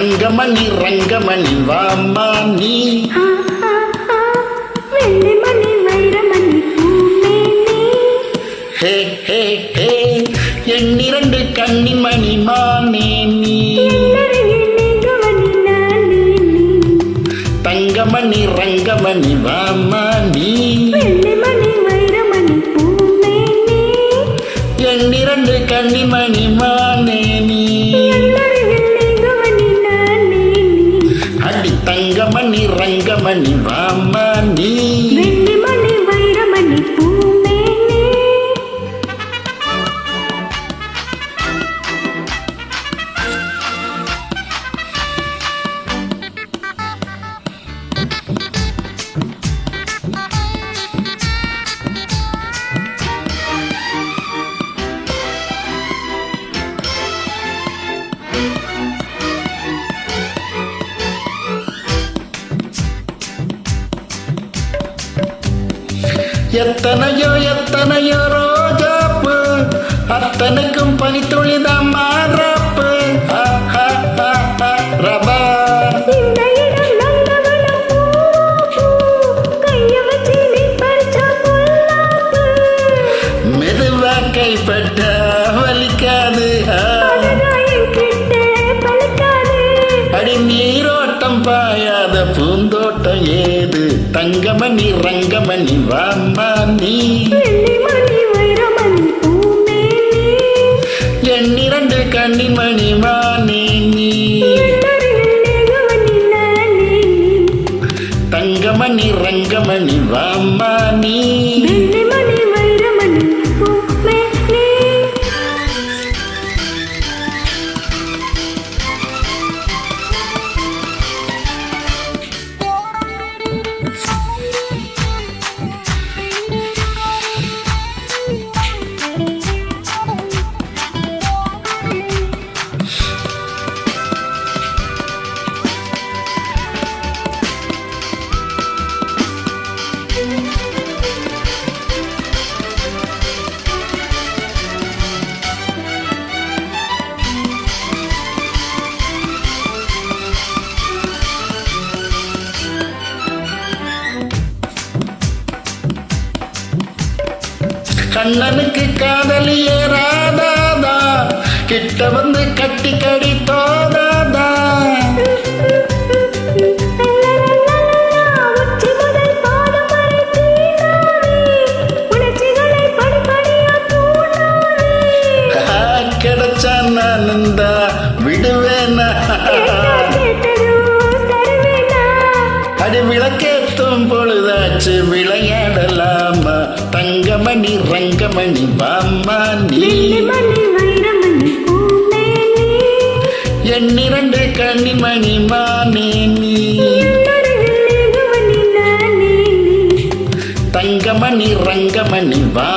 தங்கமணி ரங்கமணி வாமா நீ வெள்ளிமணி வைரமணி ஹே ஹே ஹே எண்ணிரண்டு கண்ணின் மணி மானே நீ தங்கமணி ரங்கமணி வாமா நீ வெள்ளிமணி வைரமணி எண்ணிரண்டு கண்ணின் மணி மானே நீ அடி தங்கமணி ரங்கமணி வாமா நீ வெள்ளிமணி வைரமணி எத்தனையோ எத்தனையோ ரோஜாப்பு அத்தனைக்கும் பனித்துளிதான் மாறாப்பு ரபா மெதுவா கைப்பட்ட வலிக்காது அடி நீரோட்டம் பாயாத பூந்தோட்டம் ஏது தங்கமணி ரங்கமணி வாமா நீ எண்ணிரண்டு கண்ணிமணி வானே நீ தங்கமணி ரங்கமணி வாமா நீ கண்ணனுக்கு காதலியே ராதாதா கிட்ட வந்து கட்டி கடி தோதாதா கிடைச்சா நான் இந்தா விடுவேனா அடி விளக்கேத்தும் பொழுதாச்சு விளையாடலாமா தங்கமணி ரங்கமணி வாமா நீ எண்ணிரண்டு கண்ணிமணி மானே நீ தங்கமணி ரங்கமணி வா